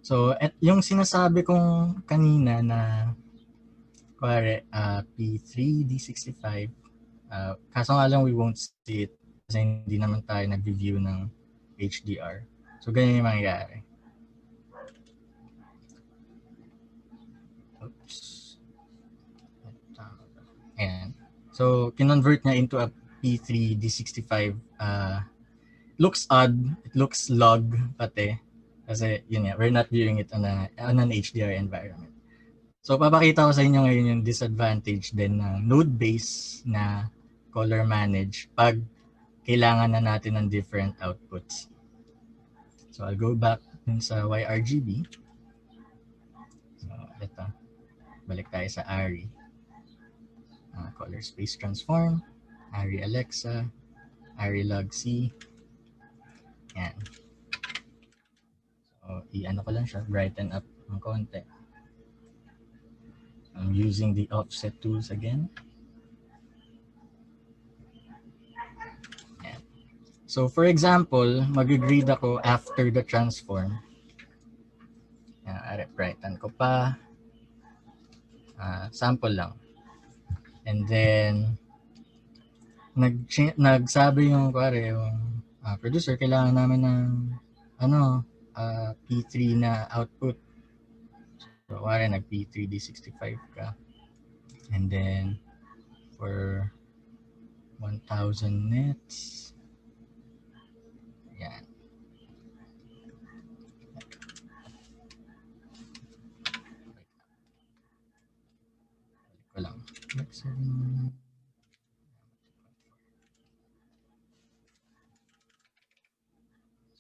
So, yung sinasabi kong kanina na kuwari, P3, D65, kaso nga lang we won't see it kasi hindi naman tayo nag-review ng HDR. So, ganyan yung mangyayari. Oops. Ayan. So, kinonvert niya into a P3 D65. Looks odd. It looks log pati. Kasi yun nga, we're not viewing it on an HDR environment. So, papakita ko sa inyo ngayon yung disadvantage din ng node-based na color manage pag kailangan na natin ng different outputs. So, I'll go back dun sa YRGB. So, ito. Balik tayo sa ARRI. Color Space Transform, ARRI Alexa, ARRI Log C. Yan. So, i-ano ko lang siya, brighten up ng konti. I'm using the offset tools again. Yan. So, for example, mag-grid ako after the transform. Yan, brighten ko pa. Sample lang. And then, nagsabi yung producer, kailangan namin ng P3 na output. So, nag P3 D65 ka. And then, for 1,000 nits, yan. Balik ko lang.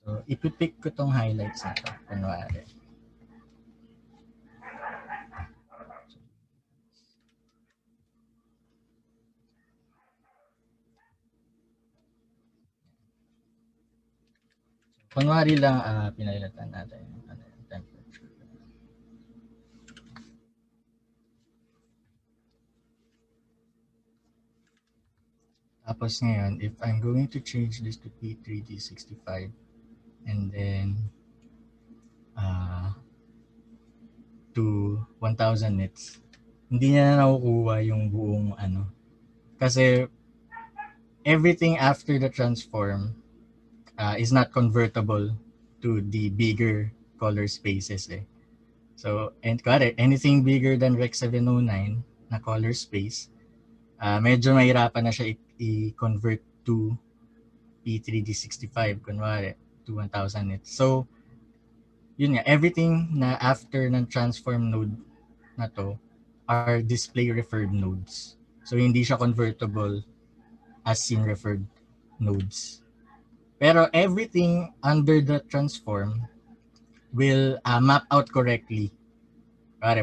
So, ipipick ko tong highlights na to, kunwari. Kunwari lang, pinalilatan natin yung temperature. Tapos ngayon, if I'm going to change this to P3D65 and then to 1,000 nits, hindi niya na nakukuha yung buong Kasi everything after the transform is not convertible to the bigger color spaces eh. So, and anything bigger than Rec 709 na color space, medyo mahirapan na siya i-convert to P3D65, kunwari, to 1,000 nits. So, yun nga, everything na after ng transform node na to are display referred nodes. So, hindi siya convertible as scene referred nodes. Pero everything under the transform will map out correctly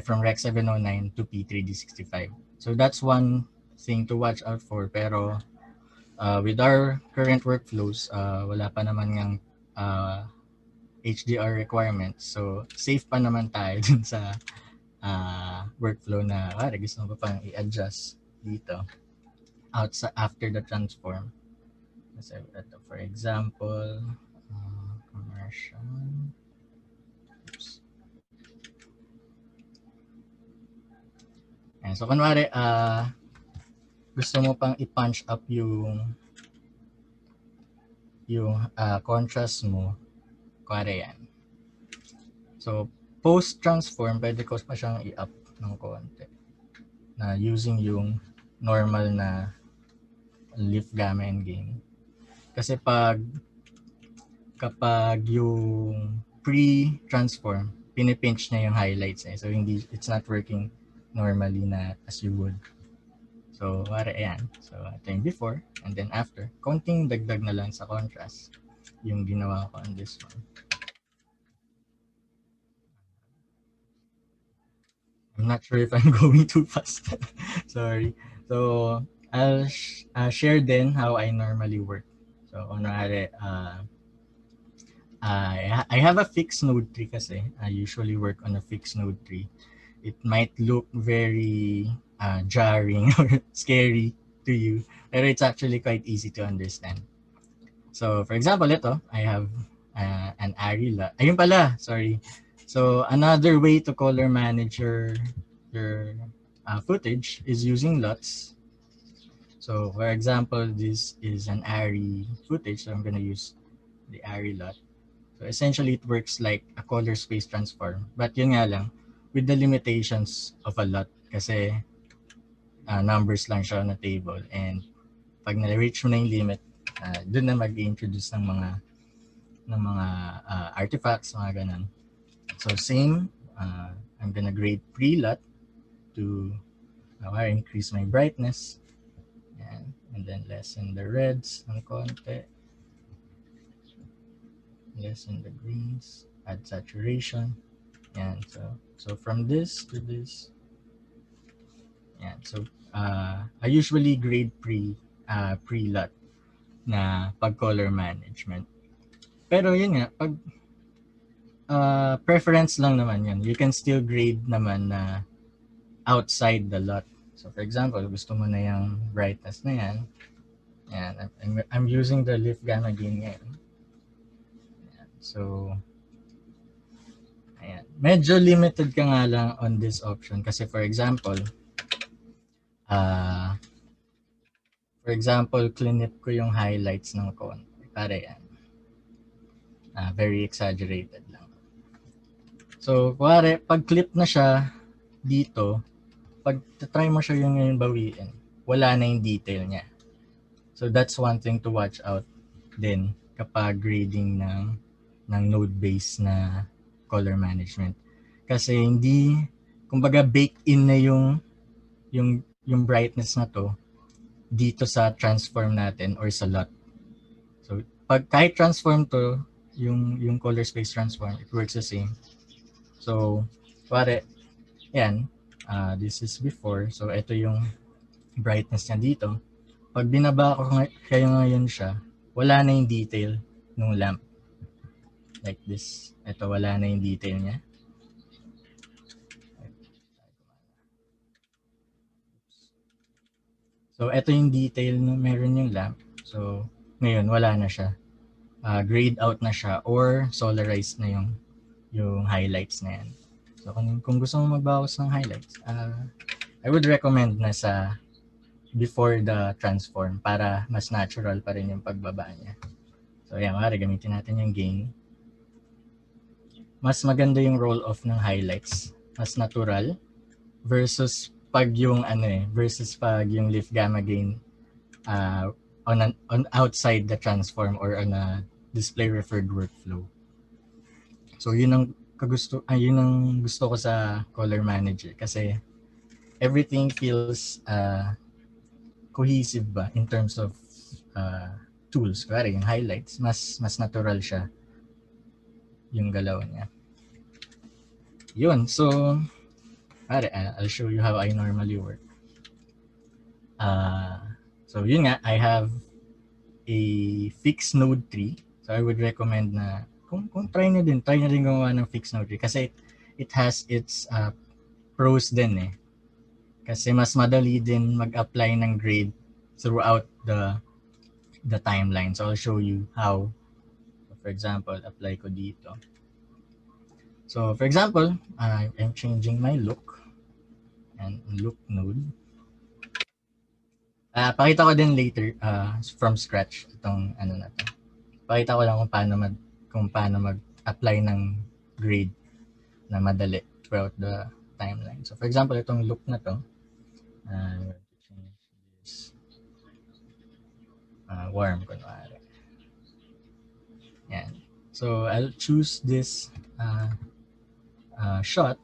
from Rec 709 to P3D65. So that's one thing to watch out for. Pero with our current workflows, wala pa naman ng HDR requirements. So safe pa naman tayo dun sa workflow na gusto mo pa pang i-adjust dito after the transform. So, ito, for example, commercial. Oops. And so, kunwari, gusto mo pang i-punch up yung contrast mo, kunwari yan. So, post-transform, pwede ko pa siyang i-up ng konti na using yung normal na lift gamma and gain. Kasi kapag yung pre-transform, pinipinch niya yung highlights eh. So, it's not working normally na as you would. So, ayan. So, ito yung before and then after. Konting dagdag na lang sa contrast yung ginawa ko on this one. I'm not sure if I'm going too fast. Sorry. So, I'll share then how I normally work. So, kunwari, I have a fixed node tree kasi. I usually work on a fixed node tree. It might look very jarring or scary to you, but it's actually quite easy to understand. So, for example, ito, I have an ARRI. Ayun pala, sorry. So another way to color manage your footage is using LUTs. So for example, this is an ARRI footage, so I'm going to use the ARRI LUT. So essentially, it works like a color space transform. But yun nga lang, with the limitations of a LUT, kasi numbers lang siya on a table. And pag na-reach mo na yung limit, dun na mag-introduce ng mga artifacts, mga ganun. So same, I'm gonna grade pre-LUT to increase my brightness. And then lessen the reds ng konti. Lessen the greens. Add saturation. Yan. So from this to this. Yan. So I usually grade pre-LUT na pag color management. Pero yun nga, pag preference lang naman yan. You can still grade naman na outside the LUT. So for example, gusto mo na yung brightness na yan. Yan. I'm using the Lift Gamma Gain ngayon. Yan. So, ayan. Medyo limited ka nga lang on this option kasi for example, clinip ko yung highlights ng konti. Para yan. Very exaggerated lang. So, kuwari, pag clip na siya dito, pag try mo siya yung bawiin, wala na yung detail niya. So, that's one thing to watch out din kapag grading ng node-based na color management. Kasi hindi, kumbaga baked in na yung brightness na to dito sa transform natin or sa LUT. So, pag kahit transform to, yung color space transform, it works the same. So, pare, yan, this is before. So, ito yung brightness niya dito. Pag binaba ko kayo ngayon siya, wala na yung detail ng lamp. Like this. Ito, wala na yung detail niya. So, ito yung detail na meron yung lamp. So, ngayon, wala na siya. Grayed out na siya or solarized na yung highlights na yan. So, kung gusto mo magbawas ng highlights, I would recommend na sa before the transform para mas natural pa rin yung pagbaba niya. So, yan, mara, gamitin natin yung gain. Mas maganda yung roll-off ng highlights. Mas natural versus pag yung Lift Gamma Gain on outside the transform or on a display referred workflow. So yun ang gusto ko sa color manager kasi everything feels cohesive ba in terms of tools. Kaya yung highlights mas natural siya yung galaw niya. Yun, so I'll show you how I normally work. So yun nga, I have a fixed node tree. So I would recommend na kung try nyo din gumawa ng fixed node tree kasi it has its pros din eh. Kasi mas madali din mag-apply ng grade throughout the timeline. So I'll show you how. For example, apply ko dito. So for example, I'm changing my look and look node. Pakita ko din later from scratch itong ano na to. Pakita ko lang kung paano mag-apply ng grade na madali throughout the timeline. So for example, itong look na to, I'm going to change this warm kunwari. Yan. So I'll choose this shot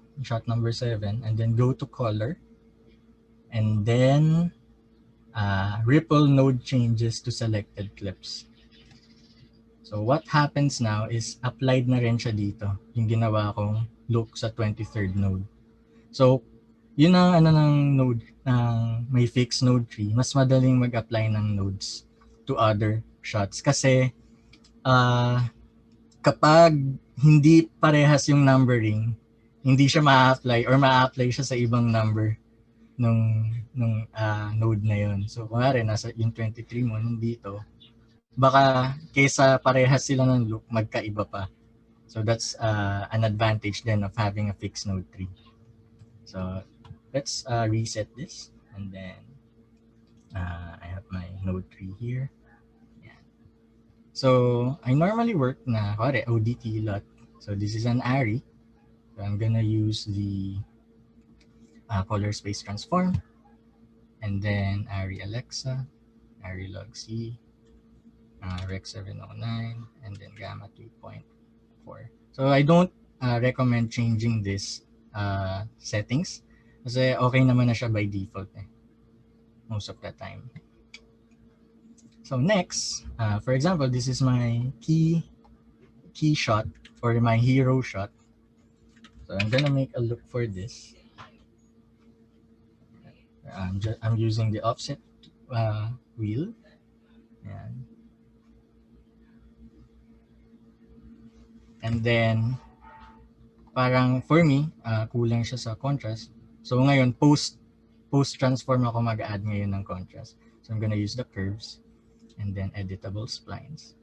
number 7, and then go to color, and then ripple node changes to selected clips. So what happens now is applied na rin siya dito, yung ginawa kong look sa 23rd node. So yun ang ng node ng may fixed node tree, mas madaling mag-apply ng nodes to other shots kasi kapag hindi parehas yung numbering, hindi siya ma-apply or ma-apply siya sa ibang number nung node na yun. So kunwari nasa yung 23 mo nandito, baka kaysa parehas sila ng look, magkaiba pa. So that's an advantage then of having a fixed node tree. So let's reset this, and then I have my node tree here. Yeah. So I normally work na ODT lot. So this is an array. So I'm gonna use the color space transform, and then array Alexa, array log C, rec 709, and then gamma 2.4. So I don't recommend changing this settings kasi okay naman na siya by default most of the time. So next, for example, this is my key shot or my hero shot. So I'm gonna make a look for this. I'm using the offset wheel. Ayan. And then parang for me, kulang siya sa contrast. So ngayon, post transform ako mag-add ngayon ng contrast. So I'm gonna use the curves and then editable splines.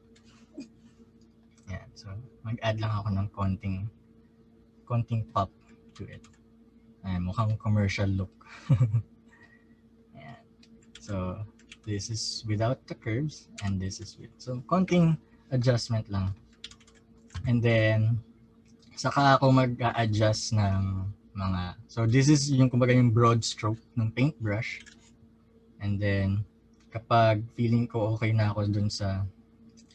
Yeah, so mag-add lang ako ng konting pop to it. Mukhang commercial look. Yeah. So this is without the curves and this is with. So konting adjustment lang. And then saka ako mag-a-adjust ng mga, so this is yung kumbaga yung broad stroke ng paintbrush, and then kapag feeling ko okay na ako dun sa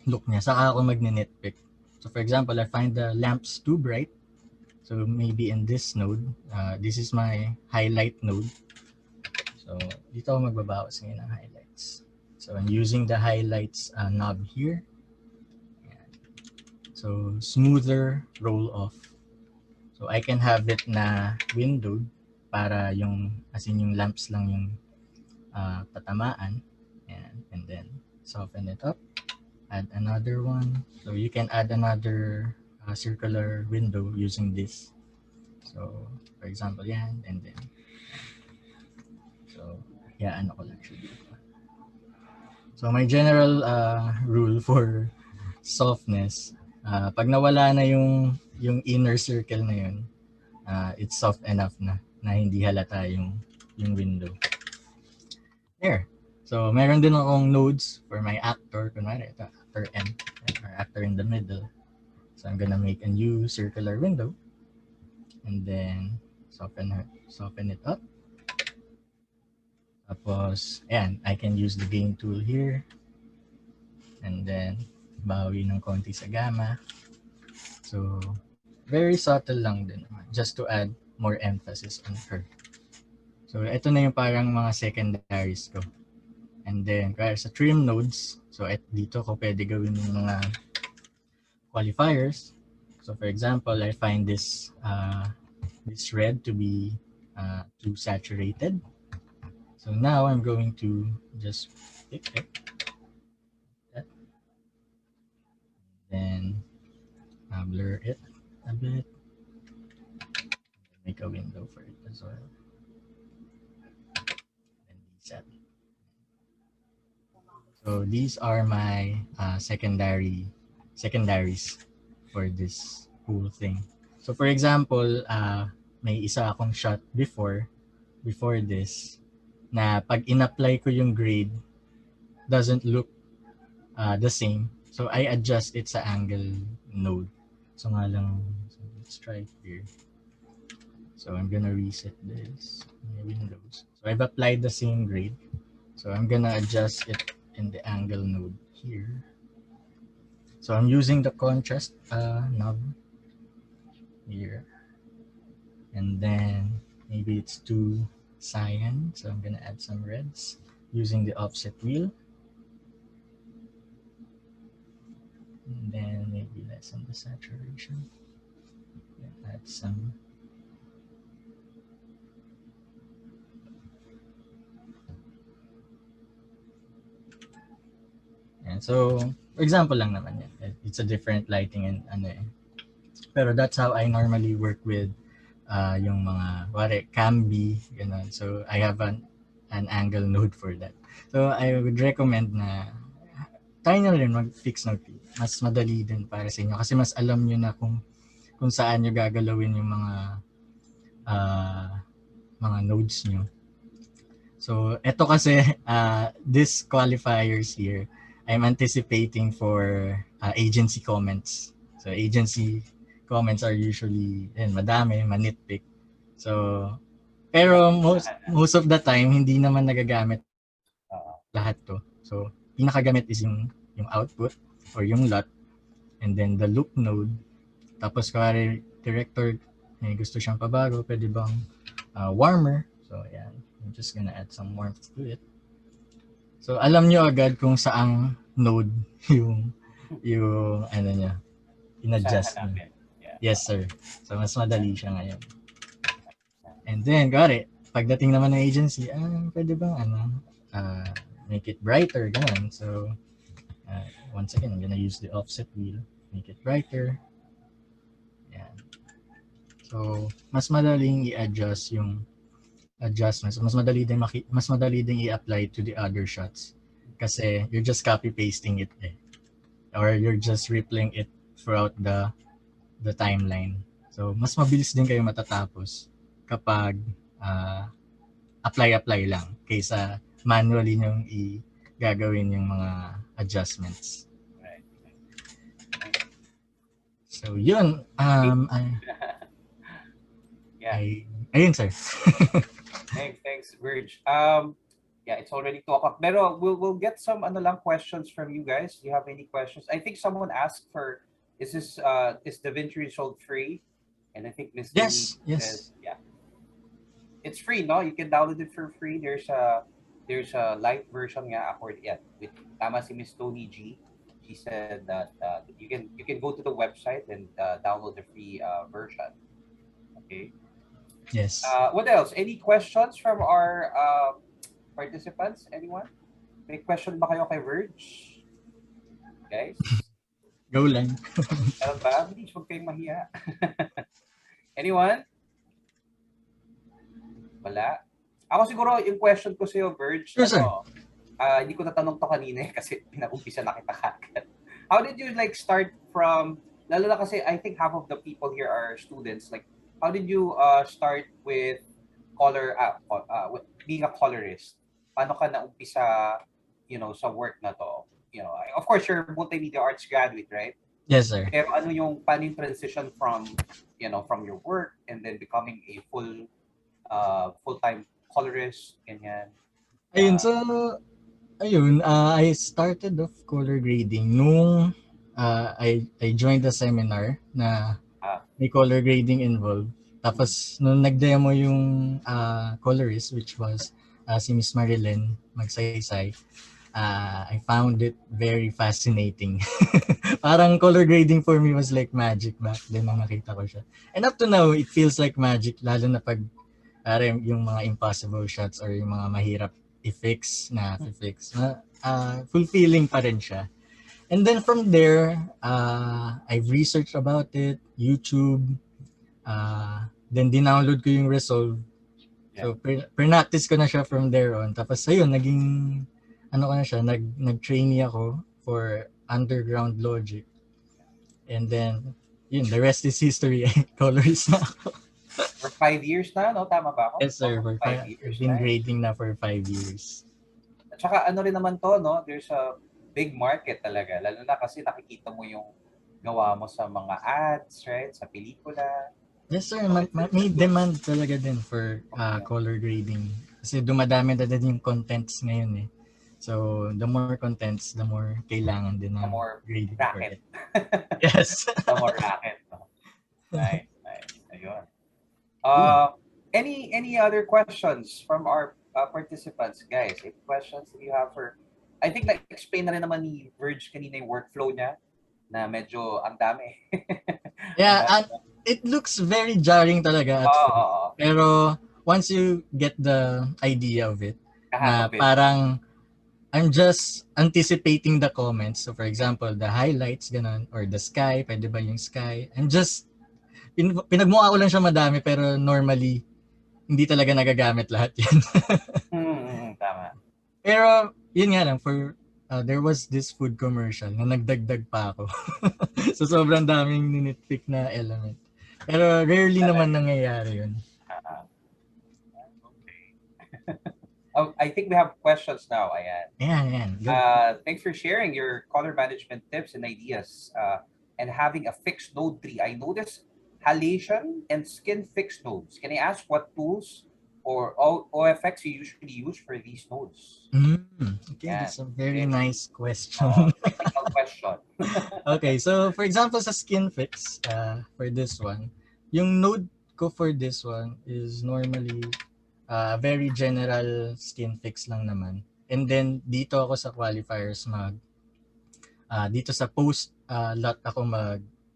look niya, saka ako mag-nitpick. So for example, I find the lamps too bright, so maybe in this node, this is my highlight node, so dito ako magbabawas ngayon ng highlights. So I'm using the highlights knob here. So smoother roll off. So I can have it na windowed para yung, as in yung lamps lang yung tatamaan. And then soften it up. Add another one. So you can add another circular window using this. So for example yan, and then so yeah, ano ko lang siya dito. So my general rule for softness, pag nawala na yung inner circle na yun, it's soft enough na hindi halata yung window. There. So meron din akong nodes for my actor, kunwari ito, actor N, or actor in the middle. So I'm gonna make a new circular window and then soften it up. Tapos, ayan, I can use the gain tool here and then bawi ng konti sa gamma. So very subtle lang din naman, just to add more emphasis on her. So ito na yung parang mga secondaries ko. And then kaya sa trim nodes, so dito ko pwede gawin yung mga qualifiers. So for example, I find this red to be too saturated. So now I'm going to just pick it. Then blur it a bit. Make a window for it as well. And reset. So these are my secondaries for this whole thing. So for example, may isa akong shot before this na pag in-apply ko yung grade, doesn't look the same. So I adjust it sa angle node. So nga lang, so let's try it here. So I'm gonna reset this, my windows. So I've applied the same grade. So I'm gonna adjust it in the angle node here. So I'm using the contrast knob here. And then maybe it's too cyan, so I'm gonna add some reds using the offset wheel. And then maybe lessen the saturation. Add some. And so, for example lang naman yan. It's a different lighting and ano eh. Pero that's how I normally work with yung mga Cambi, ganun. So I have an angle node for that. So I would recommend na try nyo rin mag-fix Node. Mas madali din para sa inyo kasi mas alam nyo na kung saan nyo gagalawin yung mga nodes nyo. So, eto kasi, this qualifiers here, I'm anticipating for agency comments. So, agency comments are usually, madami, manitpick. So, pero most of the time, hindi naman nagagamit lahat to. So, pinakagamit is yung output or yung LUT, and then the loop node. Tapos, kung director, gusto siyang pabago, pwede bang warmer. So, yan. I'm just gonna add some warmth to it. So, alam nyo agad kung saang node yung ano niya, in-adjust niya. Yeah. Yes, sir. So, mas madali siya ngayon. And then, pagdating naman ng agency, pwede bang make it brighter, ganun. So, once again, I'm gonna use the offset wheel, make it brighter. Yan. So, mas madaling i-adjust yung adjustments. Mas madali din i-apply to the other shots kasi you're just copy pasting it or you're just rippling it throughout the timeline. So mas mabilis din kayo matatapos kapag apply lang kaysa manually nyong gagawin yung mga adjustments. Right. So yun, ayun sir. Thanks, Virg. Yeah, it's already 2 o'clock. Pero we'll get some questions from you guys. Do you have any questions? I think someone asked for, is DaVinci Resolve free? And I think Miss Yes. says, yeah, it's free. No, you can download it for free. There's a light version nga with tama si Miss Tony G. She said that you can go to the website and download the free version. Okay. Yes. What else? Any questions from our participants? Anyone? May question ba kayo kay Virg? Guys? Go lang. Meron ba? Please, huwag kayong mahiya. Anyone? Wala? Ako siguro, yung question ko sa'yo, Virg, sure, sir. Hindi ko natanong to kanina kasi pinag-umpisa na kita kagad. How did you start from, lalo na kasi I think half of the people here are students, how did you start with being a colorist? Paano ka naumpisa, sa work na to? Of course, you're multimedia arts graduate, right? Yes, sir. Pero paano yung transition from your work and then becoming a full-time colorist, ganyan? I started off color grading nung I joined a seminar na may color grading involved. Tapos, nung nag-demo yung colorist, which was si Miss Marilyn Magsaysay, I found it very fascinating. Parang color grading for me was like magic back then nung nakita ko siya. And up to now, it feels like magic, lalo na pag yung mga impossible shots or yung mga mahirap i-fix. Fulfilling pa rin siya. And then from there, I've researched about it, YouTube, then dinownload ko yung Resolve. Yeah. So, practice ko na siya from there on. Tapos, ayun, nag-trainee ako for underground logic. And then, the rest is history. Colorist na ako. For 5 years na, no? Tama ba ako? Yes, sir. For 5 years. I've been grading na for 5 years. At saka, rin naman to, no? There's a big market talaga. Lalo na kasi nakikita mo yung gawa mo sa mga ads, right? Sa pelikula. Yes, sir. May demand talaga din for color grading. Kasi dumadami na din yung contents ngayon eh. So, the more contents, the more kailangan din na grading for it. Yes. The more racket. No? Nice. Ayun. Any other questions from our participants? Guys, any questions that you have for... I think na-explain na rin naman ni Virg kanina yung workflow niya na medyo ang dami. Yeah, and it looks very jarring talaga at first. Pero once you get the idea of it, parang I'm just anticipating the comments. So for example, the highlights, ganun, or the sky, pwede ba yung sky? I'm just, pinagmukha ko lang siya madami pero normally, hindi talaga nagagamit lahat yan. Tama. Pero yun nga lang, for there was this food commercial na nagdagdag pa ako. So sobrang daming ninitpick na element. Pero rarely naman nangyayari yun. Uh, okay. Oh, I think we have questions now. Ayan. Ayan. Good. Thanks for sharing your color management tips and ideas and having a fixed node tree. I noticed halation and skin fixed nodes. Can I ask what tools or OFX you usually use for these nodes? Okay, Yeah. that's a very nice question. Technical question. Okay, so for example sa skin fix, for this one, yung node ko for this one is normally very general skin fix lang naman. And then dito ako sa qualifiers dito sa post lot ako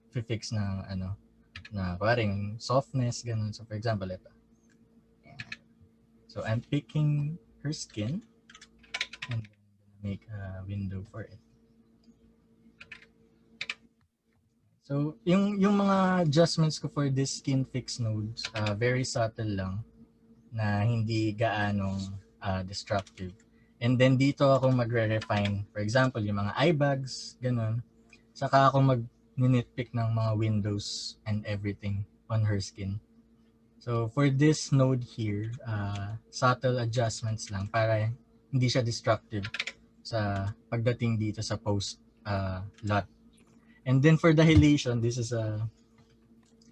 fix ng na parang softness ganun. So for example ito. So I'm picking her skin and then make a window for it. So yung mga adjustments ko for this skin fix nodes, very subtle lang na hindi gaanong destructive. And then dito ako magre-refine. For example, yung mga eye bags, ganun. Saka ako mag-nitpick ng mga windows and everything on her skin. So for this node here, subtle adjustments lang para hindi siya destructive sa pagdating dito sa post lot. And then for the halation, this is a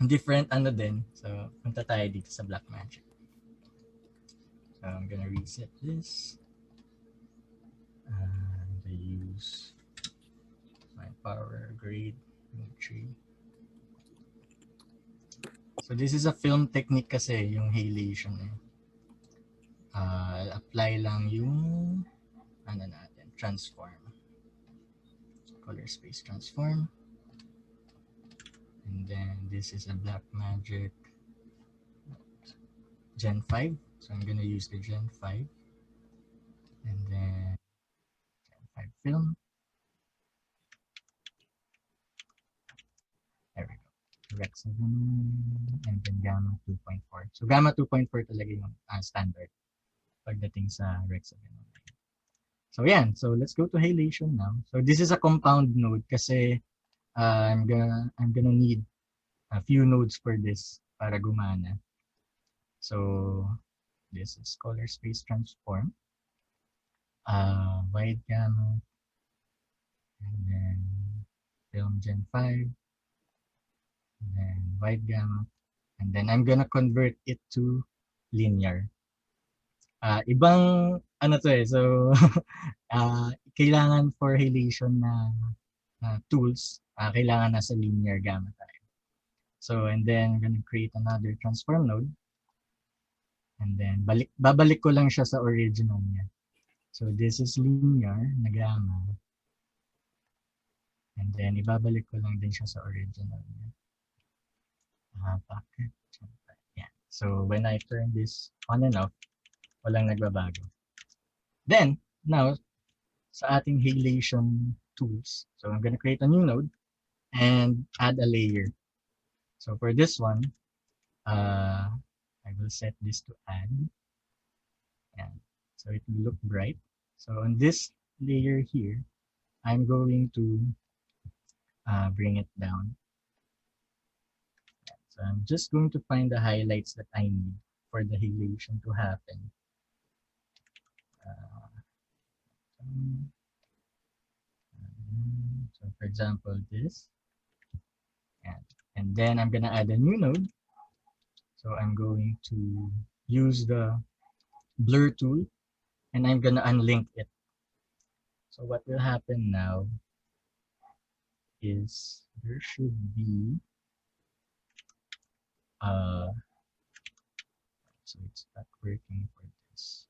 different din. So punta tayo dito sa Blackmagic. So I'm gonna reset this. And I use my power grade tree. So this is a film technique kasi yung halation apply lang yung transform. Color space transform. And then this is a Blackmagic Gen 5. So I'm gonna use the Gen 5. And then Gen 5 film. There we go. Rec 7 and then Gamma 2.4. So Gamma 2.4 talaga yung standard pagdating sa Rec 7. So yan. So let's go to halation now. So this is a compound node kasi I'm gonna need a few nodes for this para gumana. So this is color space transform, wide gamma, and then film Gen 5, and then wide gamma, and then I'm gonna convert it to linear. Ibang so kailangan for halation na tools, kailangan nasa linear gamma tayo. So and then I'm gonna create another transform node. And then babalik ko lang siya sa original niya. So this is linear na gamma. And then ibabalik ko lang din siya sa original niya. Bakit? Yeah. So when I turn this on and off, walang nagbabago. Then now sa ating halation tools, so I'm gonna create a new node and add a layer. So for this one, I will set this to add. Yeah. So it will look bright. So on this layer here, I'm going to bring it down. Yeah. So I'm just going to find the highlights that I need for the halation to happen. So for example, this. Yeah. And then I'm gonna add a new node. So I'm going to use the blur tool and I'm gonna unlink it. So what will happen now is there should be so it's not working for this.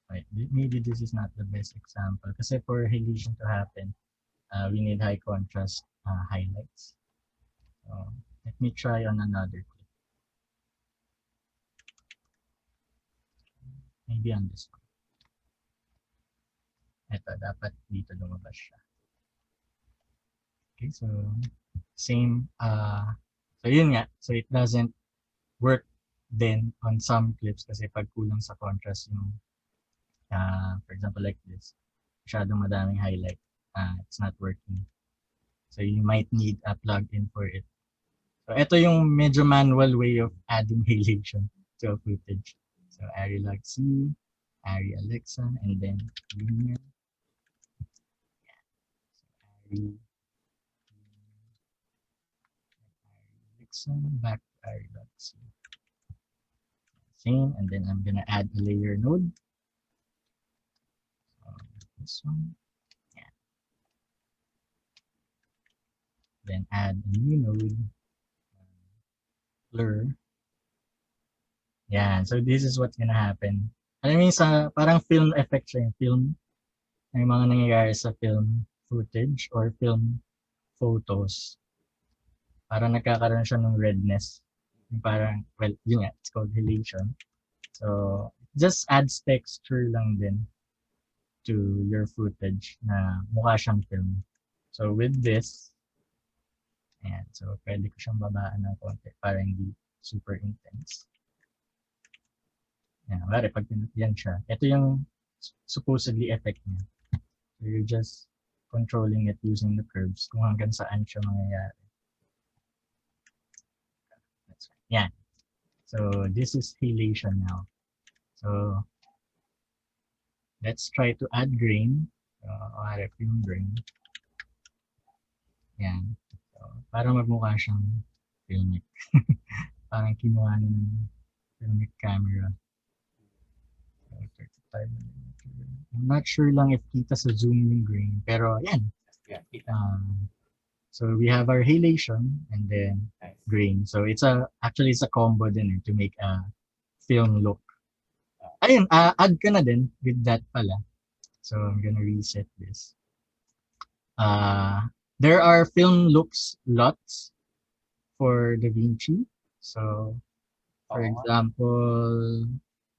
Right, maybe this is not the best example kasi for halation to happen, we need high contrast highlights. So let me try on another clip. Maybe on this one. Ito, dapat dito lumabas siya. Okay, so same, so yun nga, so it doesn't work Then on some clips, kasi pag kulang sa contrast yung, for example like this, masyadong madaming highlight, it's not working. So you might need a plugin for it. So ito yung medyo manual way of adding halation to a footage. So Arri Log C, Arri Alexa, and then linear. Arri Alexa, back to Arri Log C. Same, and then I'm gonna add a layer node. So this one. Yeah. Then add a new node. Blur. Yeah, so this is what's gonna happen. Alam mo sa parang film effect siya, yung film, may mga nangyayari sa film footage or film photos. Parang nagkakaroon siya ng redness. Yung parang, well, yun nga, it's called halation. So, just adds texture lang din to your footage na mukha siyang film. So, with this, ayan, so pwede ko siyang babaan ng konti para hindi super intense. Yan, bari, pag yan siya, ito yung supposedly effect niya. So you're just controlling it using the curves kung hanggang saan siya mangyayari. That's right. Yan. So this is halation now. So let's try to add grain. So, harap yung grain. Yan. So, para magmukha siyang filmic. Parang kinuha na ng filmic camera. 35mm. I'm not sure lang if kita sa zoom yung grain, pero yan. Yeah, so we have our halation and then nice. Grain. So it's actually it's a combo din to make a film look. Ayun, add ka na din with that pala. So I'm gonna reset this. There are film looks lots for DaVinci. So for example,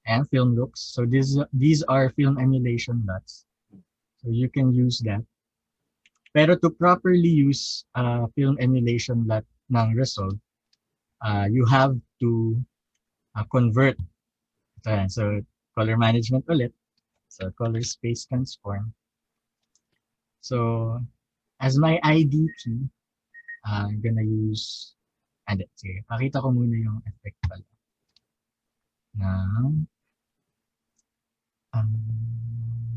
and film looks. So these are film emulation LUTs. So you can use that. Pero to properly use film emulation LUT ng Resolve, you have to convert. So color management ulit. So color space transform. So as my ID key, I'm gonna use, sige, pakita ko muna yung effect pala. Na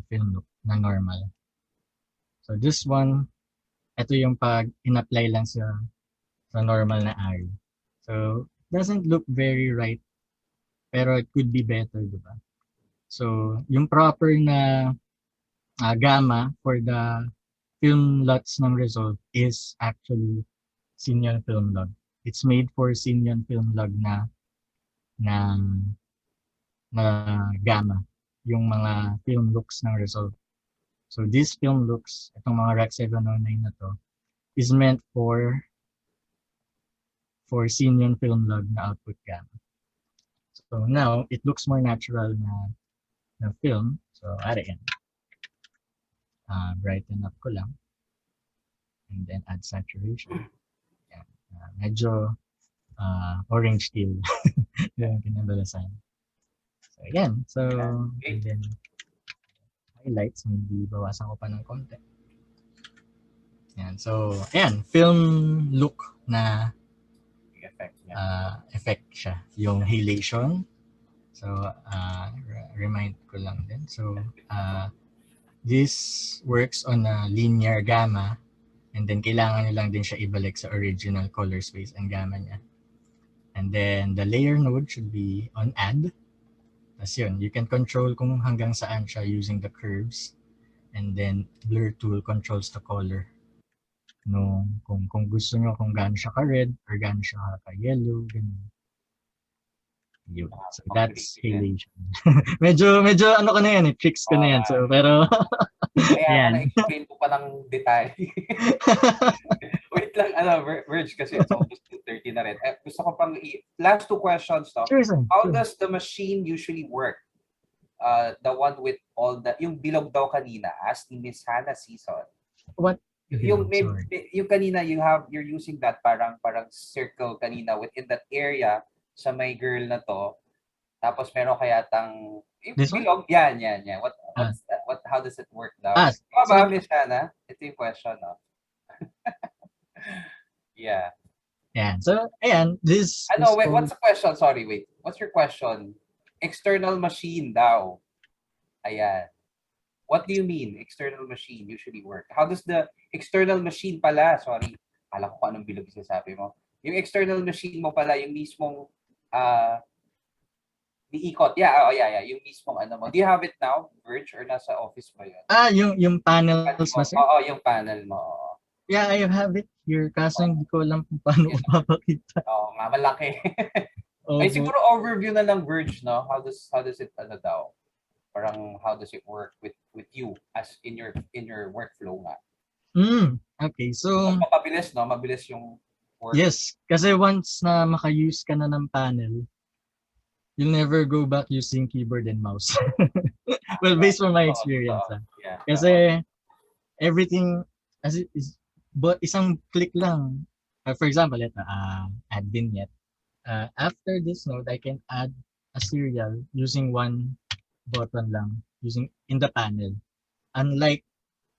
film look na normal. So this one, ito yung pag in-apply lang sa normal na Arri. So doesn't look very right, pero it could be better, di ba? So yung proper na gamma for the film LUTs ng Resolve is actually Cinyon Film Log. It's made for Cinyon Film Log na gamma, yung mga film looks ng Resolve. So these film looks, itong mga Rec 709 na to, is meant for Cinyon Film Log na output gamma. So now, it looks more natural na film. So, ari yan. Brighten up ko lang. And then add saturation. Yan. Medyo orange teal. Yung kinabalasan. So, yan. So, and then highlights, maybe bawasan ko pa ng konti. Yan. So, ayan. Film look na effect siya. Yung halation. So, remind ko lang din. So, this works on a linear gamma and then kailangan nyo lang din siya ibalik sa original color space and gamma niya. And then, the layer node should be on add. Tapos yun, you can control kung hanggang saan siya using the curves. And then, blur tool controls the color. No, kung gusto nyo kung gaano siya ka-red or gaano siya ka-yellow, ganun. Yun. So that's halation. medyo ano ko na yan, tricks ko na yan. So, pero, kaya na-explain ko pa ng detalye. Wait lang, Verge, kasi it's almost 2:30 na rin. Gusto ko pang last two questions. No? Sure. How does the machine usually work? The one with all the, yung bilog daw kanina, as ni Miss Hannah Season. What? Yung kanina, you're using that parang circle kanina within that area. sa may girl na to. Tapos meron kaya tang This one? bilog. Yan. Ah. What's that? How does it work daw? Ah, Tama so, ba, Miss Hannah? Ito yung question, no? Yeah. yeah. So, ayan, this Ano, is wait, called, what's the question? Sorry, wait. What's your question? External machine daw. Ayan. What do you mean external machine usually work? How does the external machine pala, sorry, alam ko kung anong bilog sinasabi mo. Yung external machine mo pala, yung mismong iikot. Yeah. Yung mismong ano mo. Do you have it now, Verge, or nasa office mo yun? yung panels ba, sir? Oo, yung panel mo. Oo. Yeah, I have it here. Kaso hindi ko alam kung paano ko papakita. Oo nga, malaki. Opo. Ay, siguro overview na lang, Verge, no? How does it, ano daw? Parang how does it work with you as in your workflow nga? Okay, so, Mas mapabilis, no? Mabilis yung work. yes, kasi once na maka-use ka na ng panel, you'll never go back using keyboard and mouse. Well, based on my experience. Yeah. Kasi everything as it is, but isang click lang. For example, ito, add vignette. After this node, I can add a serial using one button lang, using in the panel. Unlike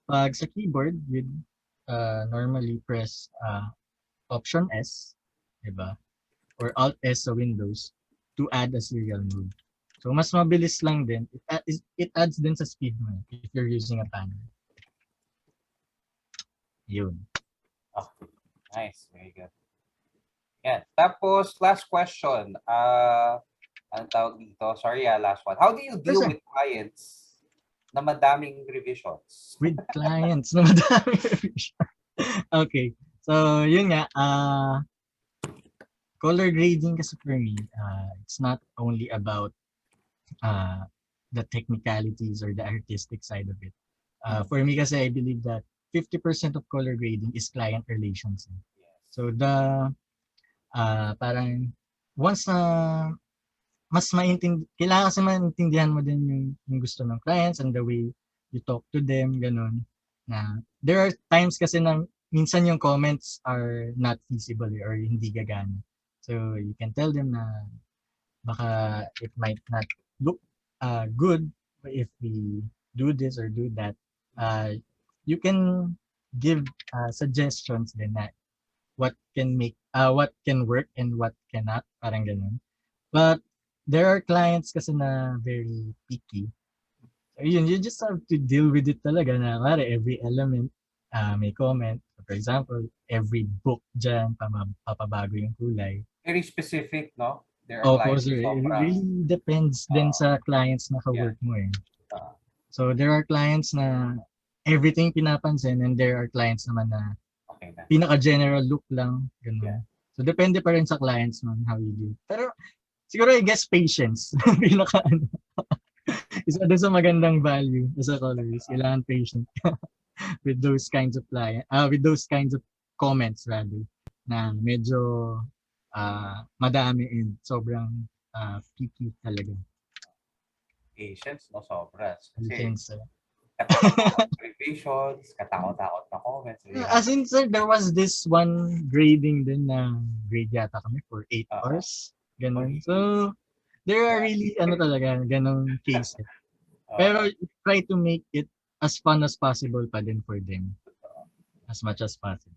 pag sa keyboard, you'd normally press Option S, diba? Or Alt S sa Windows to add a serial node. So mas mabilis lang din. It adds din sa speed mo if you're using a panel. Yun. Oh, nice. Very good. Yeah. Tapos, last question. Anong tawag dito? Sorry, last one. How do you deal with clients na madaming revisions? With clients na madaming revisions. Okay. So, yun nga. Color grading kasi for me, it's not only about the technicalities or the artistic side of it. For me kasi, I believe that 50% of color grading is client relations. So parang once na mas kailangan kasi maintindihan mo din yung gusto ng clients and the way you talk to them, ganun. Na there are times kasi na minsan yung comments are not feasible or hindi gagana. So you can tell them na baka it might not look good if we do this or do that. You can give suggestions din na what can work and what cannot, parang ganun. But there are clients kasi na very picky. So yun, you just have to deal with it talaga na every element may comment. For example, every book dyan, papabago yung kulay. Very specific, no? There are clients sir. It really depends din sa clients na ka-work mo eh. So there are clients na everything pinapansin and there are clients naman na pinaka-general look lang. Ganun. Yeah. So depende pa rin sa clients man how you do. Pero siguro I guess patience. Pinaka isa doon sa magandang value sa colorist. Kailangan patient with those kinds of with those kinds of comments rather na medyo madami and sobrang picky talaga. Patience, no? Sobra. Patience. Revisions, katakot-takot na comments. As in, sir, there was this one grading din na grade yata kami for 8 hours. Ganun. So, there are really, talaga, ganun cases. Pero try to make it as fun as possible pa din for them. As much as possible.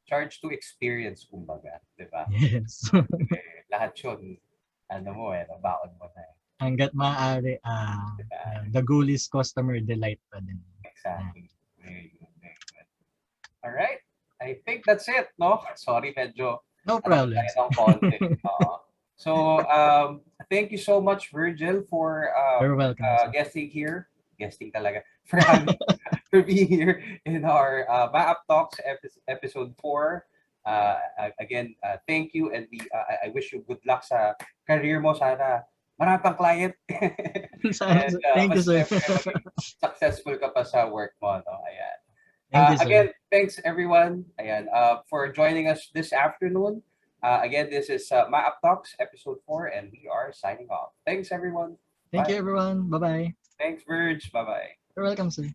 Charge to experience, kumbaga. Diba? Yes. Lahat yun, nabaon mo na. Hanggat maaari, the goal is customer delight pa din. Exactly. Very good. All right. I think that's it, no? Sorry, medyo. No problem. So, thank you so much, Virgil, for You're welcome, guesting here. Guesting talaga. For being here in our Map Talks episode 4. Again, thank you, and I wish you good luck sa career mo. Sana marami pang client. And, thank you, sir. Successful ka pa sa work mo. No? Ayan. Thank you, sir. Again, thanks everyone. Ayan, for joining us this afternoon. Again, this is Map Talks episode 4, and we are signing off. Thanks, everyone. Thank you, everyone. Bye-bye. Thanks, Verge. Bye-bye. You're welcome, sir.